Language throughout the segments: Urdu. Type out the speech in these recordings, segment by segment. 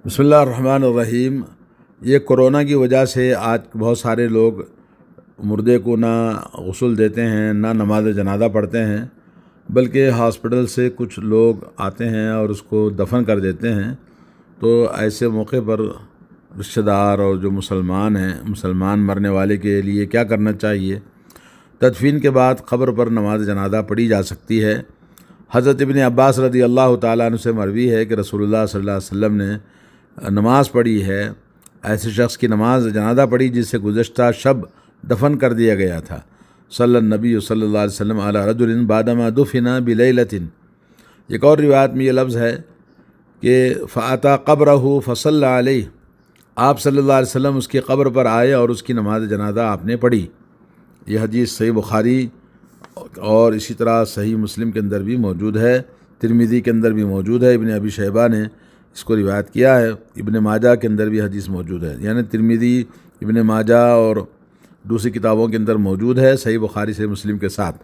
بسم اللہ الرحمن الرحیم۔ یہ کرونا کی وجہ سے آج بہت سارے لوگ مردے کو نہ غسل دیتے ہیں، نہ نماز جنازہ پڑھتے ہیں، بلکہ ہاسپٹل سے کچھ لوگ آتے ہیں اور اس کو دفن کر دیتے ہیں۔ تو ایسے موقع پر رشتہ دار اور جو مسلمان مرنے والے کے لیے کیا کرنا چاہیے؟ تدفین کے بعد قبر پر نماز جنازہ پڑھی جا سکتی ہے۔ حضرت ابن عباس رضی اللہ تعالیٰ عنہ سے مروی ہے کہ رسول اللہ صلی اللہ علیہ وسلم نے نماز پڑھی ہے، ایسے شخص کی نماز جنازہ پڑھی جسے گزشتہ شب دفن کر دیا گیا تھا۔ صلی النبی صلی اللہ علیہ وسلم علی رجل بعدما دفن بلیلۃ۔ ایک اور روایت میں یہ لفظ ہے کہ فاتا قبرہ فصلی علیہ، آپ صلی اللہ علیہ وسلم اس کی قبر پر آئے اور اس کی نماز جنازہ آپ نے پڑھی۔ یہ حدیث صحیح بخاری اور اسی طرح صحیح مسلم کے اندر بھی موجود ہے، ترمذی کے اندر بھی موجود ہے، ابن ابی شیبہ نے اس کو روایت کیا ہے، ابن ماجہ کے اندر بھی حدیث موجود ہے، یعنی ترمذی، ابن ماجہ اور دوسری کتابوں کے اندر موجود ہے، صحیح بخاری صحیح مسلم کے ساتھ۔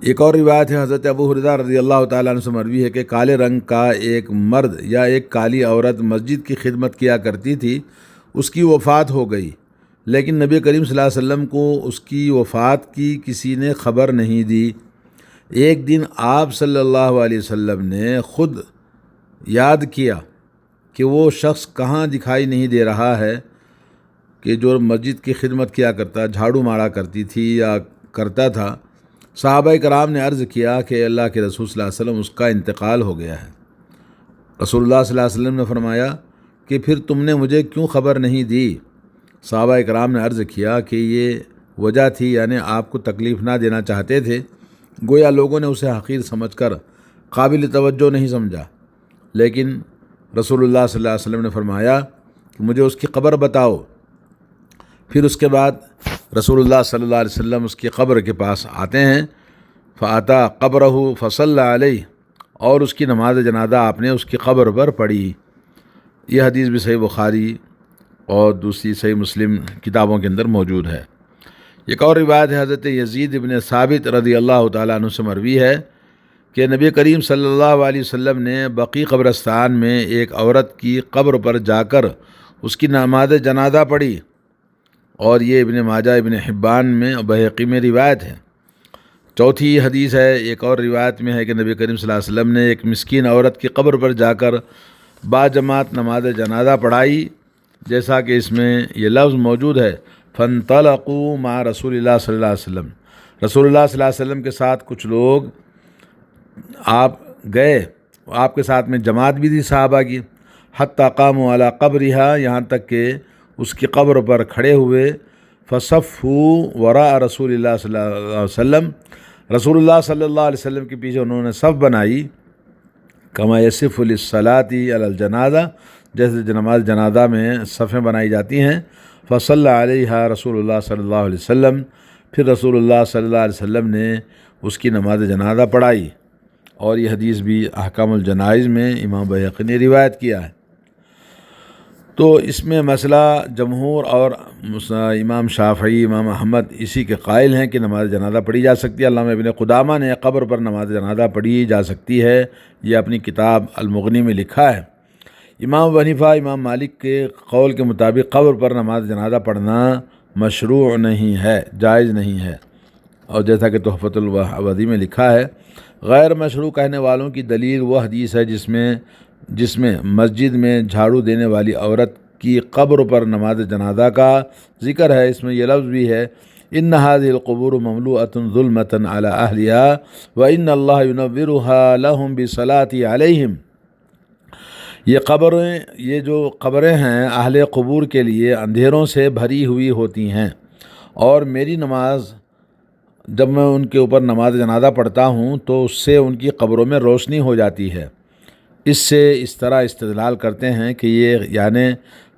ایک اور روایت ہے حضرت ابو ہریرہ رضی اللہ تعالیٰ عنہ سے مروی ہے کہ کالے رنگ کا ایک مرد یا ایک کالی عورت مسجد کی خدمت کیا کرتی تھی، اس کی وفات ہو گئی، لیکن نبی کریم صلی اللہ علیہ وسلم کو اس کی وفات کی کسی نے خبر نہیں دی۔ ایک دن آپ صلی اللہ علیہ وسلم نے خود یاد کیا کہ وہ شخص کہاں دکھائی نہیں دے رہا ہے کہ جو مسجد کی خدمت کیا کرتا، جھاڑو مارا کرتی تھی یا کرتا تھا۔ صحابہ کرام نے عرض کیا کہ اللہ کے رسول صلی اللہ علیہ وسلم اس کا انتقال ہو گیا ہے۔ رسول اللہ صلی اللہ علیہ وسلم نے فرمایا کہ پھر تم نے مجھے کیوں خبر نہیں دی؟ صحابہ کرام نے عرض کیا کہ یہ وجہ تھی، یعنی آپ کو تکلیف نہ دینا چاہتے تھے، گویا لوگوں نے اسے حقیر سمجھ کر قابل توجہ نہیں سمجھا، لیکن رسول اللہ صلی اللہ علیہ وسلم نے فرمایا کہ مجھے اس کی قبر بتاؤ۔ پھر اس کے بعد رسول اللہ صلی اللہ علیہ وسلم اس کی قبر کے پاس آتے ہیں، فاتا قبرہ فصلی علیہ، اور اس کی نماز جنازہ آپ نے اس کی قبر پر پڑھی۔ یہ حدیث بھی صحیح بخاری اور دوسری صحیح مسلم کتابوں کے اندر موجود ہے۔ ایک اور روایت ہے حضرت یزید ابن ثابت رضی اللہ تعالیٰ عنہ سے مروی ہے کہ نبی کریم صلی اللہ علیہ وسلم نے بقیع قبرستان میں ایک عورت کی قبر پر جا کر اس کی نماز جنازہ پڑھی، اور یہ ابن ماجہ، ابن حبان میں اور بہقی میں روایت ہے۔ چوتھی حدیث ہے، ایک اور روایت میں ہے کہ نبی کریم صلی اللہ علیہ وسلم نے ایک مسکین عورت کی قبر پر جا کر باجماعت نماز جنازہ پڑھائی، جیسا کہ اس میں یہ لفظ موجود ہے فانطلقوا مع رسول اللہ صلی اللہ علیہ وسلم، رسول اللہ صلی اللہ علیہ وسلم کے ساتھ کچھ لوگ آپ گئے، آپ کے ساتھ میں جماعت بھی تھی صحابہ کی، حتی قاموا علی قبرہا، یہاں تک کہ اس کی قبر پر کھڑے ہوئے، فصفوا وراء رسول اللہ صلی اللہ علیہ وسلم، رسول اللہ صلی اللہ علیہ وسلم کے پیچھے انہوں نے صف بنائی، کما یصف للصلاۃ علی الجنازہ، جیسے نماز جنازہ میں صفیں بنائی جاتی ہیں، فصلی علیہا رسول اللہ صلی اللہ علیہ وسلم، پھر رسول اللہ صلی اللہ علیہ وسلم نے اس کی نماز جنازہ پڑھائی۔ اور یہ حدیث بھی احکام الجنائز میں امام بہقی نے روایت کیا ہے۔ تو اس میں مسئلہ جمہور اور امام شافعی، امام احمد اسی کے قائل ہیں کہ نماز جنازہ پڑھی جا سکتی ہے۔ علامہ ابن قدامہ نے قبر پر نماز جنازہ پڑھی جا سکتی ہے، یہ اپنی کتاب المغنی میں لکھا ہے۔ امام ابو حنیفہ، امام مالک کے قول کے مطابق قبر پر نماز جنازہ پڑھنا مشروع نہیں ہے، جائز نہیں ہے، اور جیسا کہ تحفۃ الودی میں لکھا ہے، غیر مشروع کہنے والوں کی دلیل وہ حدیث ہے جس میں مسجد میں جھاڑو دینے والی عورت کی قبر پر نماز جنازہ کا ذکر ہے۔ اس میں یہ لفظ بھی ہے ان هذه القبور مملوءة ظلمة على اهلها وان الله ينورها لهم بالصلاة عليهم۔ یہ جو قبریں ہیں اہل قبور کے لیے اندھیروں سے بھری ہوئی ہوتی ہیں، اور میری نماز، جب میں ان کے اوپر نماز جنازہ پڑھتا ہوں تو اس سے ان کی قبروں میں روشنی ہو جاتی ہے۔ اس سے اس طرح استدلال کرتے ہیں کہ یہ یعنی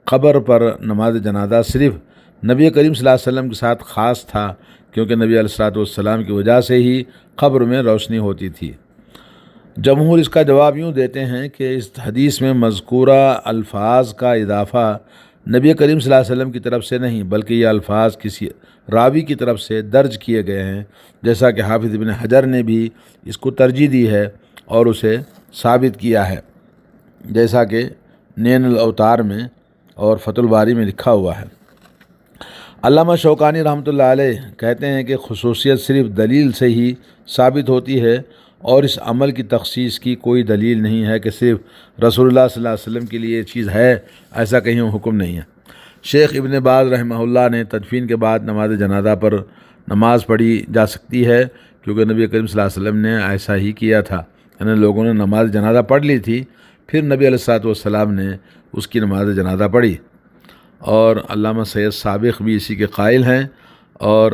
قبر پر نماز جنازہ صرف نبی کریم صلی اللہ علیہ وسلم کے ساتھ خاص تھا، کیونکہ نبی علیہ الصلوۃ والسلام کی وجہ سے ہی قبر میں روشنی ہوتی تھی۔ جمہور اس کا جواب یوں دیتے ہیں کہ اس حدیث میں مذکورہ الفاظ کا اضافہ نبی کریم صلی اللہ علیہ وسلم کی طرف سے نہیں، بلکہ یہ الفاظ کسی راوی کی طرف سے درج کیے گئے ہیں، جیسا کہ حافظ ابن حجر نے بھی اس کو ترجیح دی ہے اور اسے ثابت کیا ہے، جیسا کہ نین الاوتار میں اور فتح الباری میں لکھا ہوا ہے۔ علامہ شوکانی رحمۃ اللہ علیہ کہتے ہیں کہ خصوصیت صرف دلیل سے ہی ثابت ہوتی ہے، اور اس عمل کی تخصیص کی کوئی دلیل نہیں ہے کہ صرف رسول اللہ صلی اللہ علیہ وسلم کے لیے یہ چیز ہے، ایسا کہیں حکم نہیں ہے۔ شیخ ابن باز رحمہ اللہ نے تدفین کے بعد نماز جنازہ پر نماز پڑھی جا سکتی ہے، کیونکہ نبی کریم صلی اللہ علیہ وسلم نے ایسا ہی کیا تھا، یعنی لوگوں نے نماز جنازہ پڑھ لی تھی، پھر نبی علیہ الصلوۃ والسلام نے اس کی نماز جنازہ پڑھی، اور علامہ سید سابق بھی اسی کے قائل ہیں۔ اور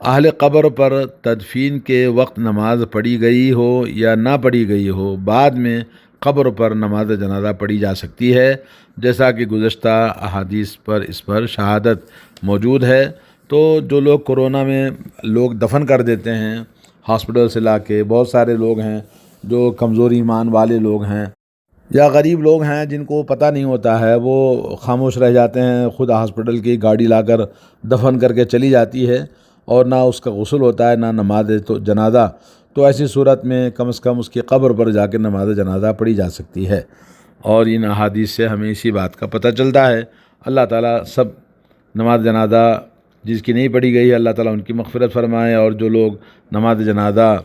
اہل قبر پر تدفین کے وقت نماز پڑھی گئی ہو یا نہ پڑھی گئی ہو، بعد میں قبر پر نماز جنازہ پڑھی جا سکتی ہے، جیسا کہ گزشتہ احادیث پر اس پر شہادت موجود ہے۔ تو جو لوگ کورونا میں لوگ دفن کر دیتے ہیں ہاسپٹل سے لا کے، بہت سارے لوگ ہیں جو کمزور ایمان والے لوگ ہیں یا غریب لوگ ہیں جن کو پتہ نہیں ہوتا ہے، وہ خاموش رہ جاتے ہیں، خود ہاسپٹل کی گاڑی لا کر دفن کر کے چلی جاتی ہے، اور نہ اس کا غسل ہوتا ہے نہ نماز جنازہ۔ تو ایسی صورت میں کم از کم اس کی قبر پر جا کے نماز جنازہ پڑھی جا سکتی ہے، اور ان احادیث سے ہمیں اسی بات کا پتہ چلتا ہے۔ اللہ تعالیٰ سب نماز جنازہ جس کی نہیں پڑھی گئی ہے، اللہ تعالیٰ ان کی مغفرت فرمائے، اور جو لوگ نماز جنازہ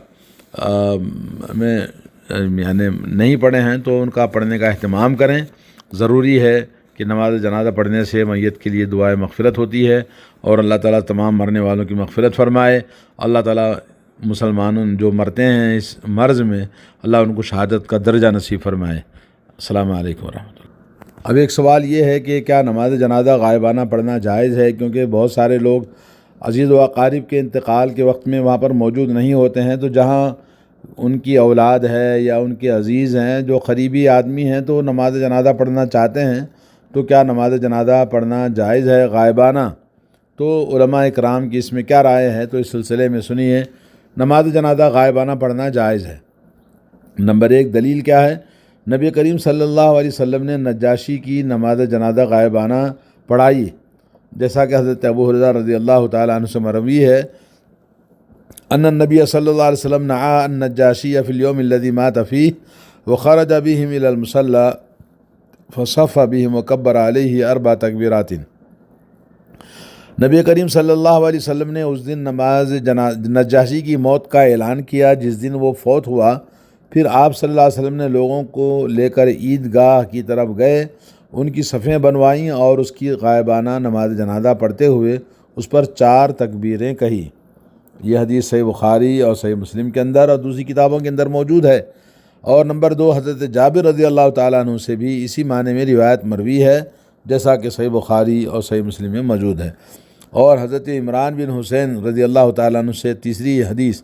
میں یعنی نہیں پڑھے ہیں تو ان کا پڑھنے کا اہتمام کریں۔ ضروری ہے کہ نماز جنازہ پڑھنے سے میت کے لیے دعائے مغفرت ہوتی ہے، اور اللہ تعالیٰ تمام مرنے والوں کی مغفرت فرمائے۔ اللہ تعالیٰ مسلمانوں جو مرتے ہیں اس مرض میں، اللہ ان کو شہادت کا درجہ نصیب فرمائے۔ السلام علیکم ورحمۃ اللہ۔ اب ایک سوال یہ ہے کہ کیا نماز جنازہ غائبانہ پڑھنا جائز ہے؟ کیونکہ بہت سارے لوگ عزیز و اقارب کے انتقال کے وقت میں وہاں پر موجود نہیں ہوتے ہیں، تو جہاں ان کی اولاد ہے یا ان کے عزیز ہیں جو قریبی آدمی ہیں تو نماز جنازہ پڑھنا چاہتے ہیں، تو کیا نماز جنازہ پڑھنا جائز ہے غائبانہ؟ تو علماء اکرام کی اس میں کیا رائے ہے، تو اس سلسلے میں سنیے۔ نماز جنازہ غائبانہ پڑھنا جائز ہے۔ نمبر 1 دلیل کیا ہے؟ نبی کریم صلی اللہ علیہ وسلم نے نجاشی کی نماز جنازہ غائبانہ پڑھائی، جیسا کہ حضرت ابو ہریرہ رضی اللہ تعالیٰ عنہ سے مروی ہے ان النبی صلی اللہ علیہ وسلم نعى النجاشی فی اليوم الذي مات فیہ وخرج بهم الى المصلی فصف بهم وکبر علیہ 4 تکبیرات۔ نبی کریم صلی اللہ علیہ وسلم نے اس دن نماز نجاشی کی موت کا اعلان کیا جس دن وہ فوت ہوا، پھر آپ صلی اللہ علیہ وسلم نے لوگوں کو لے کر عیدگاہ کی طرف گئے، ان کی صفیں بنوائیں اور اس کی غائبانہ نماز جنازہ پڑھتے ہوئے اس پر 4 تکبیریں کہی۔ یہ حدیث صحیح بخاری اور صحیح مسلم کے اندر اور دوسری کتابوں کے اندر موجود ہے۔ اور نمبر 2 حضرت جابر رضی اللہ تعالیٰ عنہ سے بھی اسی معنی میں روایت مروی ہے، جیسا کہ صحیح بخاری اور صحیح مسلم میں موجود ہے۔ اور حضرت عمران بن حسین رضی اللہ تعالیٰ عنہ سے تیسری حدیث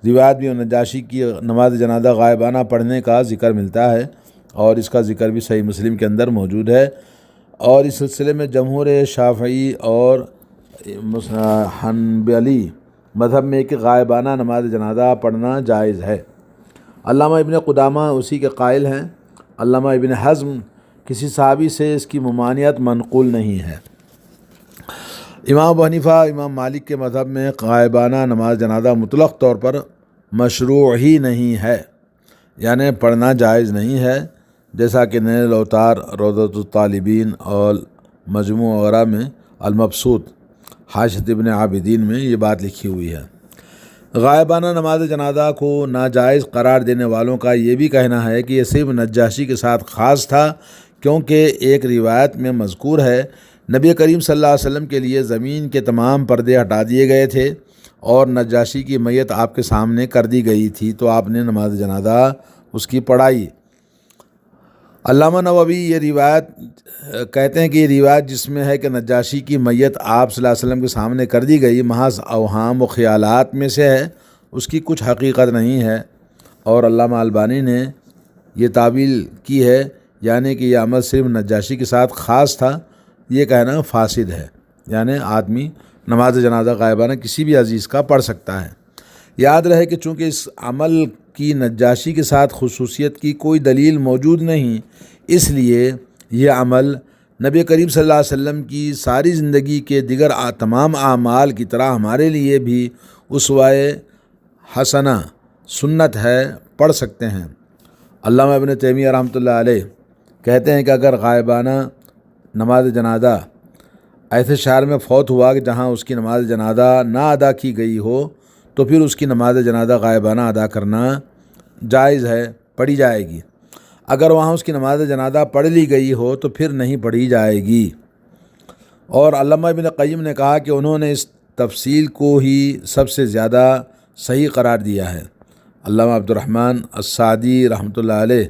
روایت بھی نجاشی کی نماز جنازہ غائبانہ پڑھنے کا ذکر ملتا ہے، اور اس کا ذکر بھی صحیح مسلم کے اندر موجود ہے۔ اور اس سلسلے میں جمہور شافعی اور حنبلی مذہب میں کہ غائبانہ نماز جنازہ پڑھنا جائز ہے۔ علامہ ابن قدامہ اسی کے قائل ہیں۔ علامہ ابن حزم کسی صحابی سے اس کی ممانعت منقول نہیں ہے۔ امام ابو حنیفہ امام مالک کے مذہب میں غائبانہ نماز جنازہ مطلق طور پر مشروع ہی نہیں ہے، یعنی پڑھنا جائز نہیں ہے، جیسا کہ نیل الاوتار، روضۃ الطالبین اور مجموع وغیرہ میں المبسوط حاشیۃ ابن عابدین میں یہ بات لکھی ہوئی ہے۔ غائبانہ نماز جنازہ کو ناجائز قرار دینے والوں کا یہ بھی کہنا ہے کہ یہ صرف نجاشی کے ساتھ خاص تھا، کیونکہ ایک روایت میں مذکور ہے نبی کریم صلی اللہ علیہ وسلم کے لیے زمین کے تمام پردے ہٹا دیے گئے تھے اور نجاشی کی میت آپ کے سامنے کر دی گئی تھی، تو آپ نے نماز جنازہ اس کی پڑھائی۔ علامہ نووی یہ روایت کہتے ہیں کہ یہ روایت جس میں ہے کہ نجاشی کی میت آپ صلی اللہ علیہ وسلم کے سامنے کر دی گئی محض اوہام و خیالات میں سے ہے، اس کی کچھ حقیقت نہیں ہے۔ اور علامہ البانی نے یہ تعویل کی ہے، یعنی کہ یہ عمل صرف نجاشی کے ساتھ خاص تھا، یہ کہنا فاسد ہے، یعنی آدمی نماز جنازہ غائبانہ کسی بھی عزیز کا پڑھ سکتا ہے۔ یاد رہے کہ چونکہ اس عمل کی نجاشی کے ساتھ خصوصیت کی کوئی دلیل موجود نہیں، اس لیے یہ عمل نبی کریم صلی اللہ علیہ وسلم کی ساری زندگی کے دیگر تمام اعمال کی طرح ہمارے لیے بھی اسوہ حسنہ سنت ہے، پڑھ سکتے ہیں۔ علامہ ابن تیمیہ رحمۃ اللہ علیہ کہتے ہیں کہ اگر غائبانہ نماز جنازہ ایسے شہر میں فوت ہوا کہ جہاں اس کی نماز جنازہ نہ ادا کی گئی ہو تو پھر اس کی نماز جنازہ غائبانہ ادا کرنا جائز ہے، پڑھی جائے گی۔ اگر وہاں اس کی نماز جنازہ پڑھ لی گئی ہو تو پھر نہیں پڑھی جائے گی۔ اور علامہ ابن قیم نے کہا کہ انہوں نے اس تفصیل کو ہی سب سے زیادہ صحیح قرار دیا ہے۔ علامہ عبدالرحمن السعدی رحمۃ اللہ علیہ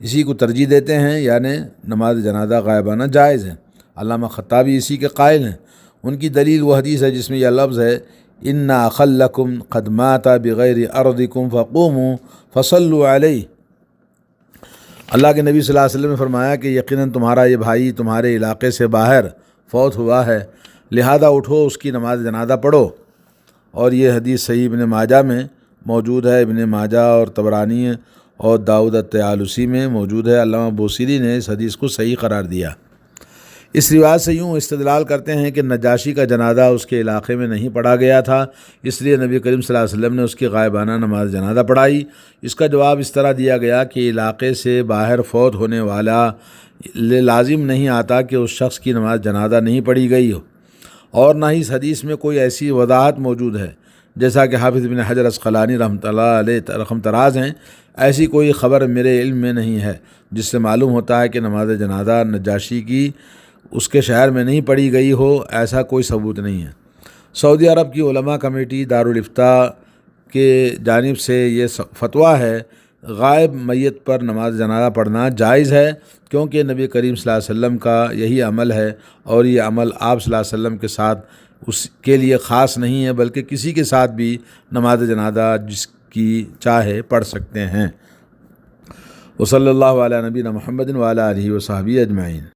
اسی کو ترجیح دیتے ہیں، یعنی نماز جنازہ غائبانہ جائز ہے۔ علامہ خطابی اسی کے قائل ہیں۔ ان کی دلیل وہ حدیث ہے جس میں یہ لفظ ہے ان اخلکم قد مات بغیر ارضکم فقوموا فصلوا علیہ۔ اللہ کے نبی صلی اللہ علیہ وسلم نے فرمایا کہ یقیناً تمہارا یہ بھائی تمہارے علاقے سے باہر فوت ہوا ہے، لہذا اٹھو اس کی نماز جنازہ پڑھو۔ اور یہ حدیث صحیح ابن ماجہ میں موجود ہے، ابن ماجہ اور طبرانی اور داؤد الطیالسی میں موجود ہے۔ علامہ بوصیری نے اس حدیث کو صحیح قرار دیا۔ اس روایت سے یوں استدلال کرتے ہیں کہ نجاشی کا جنازہ اس کے علاقے میں نہیں پڑھا گیا تھا، اس لیے نبی کریم صلی اللہ علیہ وسلم نے اس کی غائبانہ نماز جنازہ پڑھائی۔ اس کا جواب اس طرح دیا گیا کہ علاقے سے باہر فوت ہونے والا لازم نہیں آتا کہ اس شخص کی نماز جنازہ نہیں پڑھی گئی ہو، اور نہ ہی اس حدیث میں کوئی ایسی وضاحت موجود ہے جیسا کہ حافظ بن حجر عسقلانی رحمۃ اللہ علیہ رقم تراز ہیں۔ ایسی کوئی خبر میرے علم میں نہیں ہے جس سے معلوم ہوتا ہے کہ نماز جنازہ نجاشی کی اس کے شہر میں نہیں پڑھی گئی ہو، ایسا کوئی ثبوت نہیں ہے۔ سعودی عرب کی علماء کمیٹی دارالافتاء کے جانب سے یہ فتویٰ ہے غائب میت پر نماز جنازہ پڑھنا جائز ہے، کیونکہ نبی کریم صلی اللہ علیہ وسلم کا یہی عمل ہے، اور یہ عمل آپ صلی اللہ علیہ وسلم کے ساتھ اس کے لیے خاص نہیں ہے، بلکہ کسی کے ساتھ بھی نماز جنازہ جس کی چاہے پڑھ سکتے ہیں۔ وصلی اللہ علی نبینا محمد وعلی آلہ وصحبہ اجمعین۔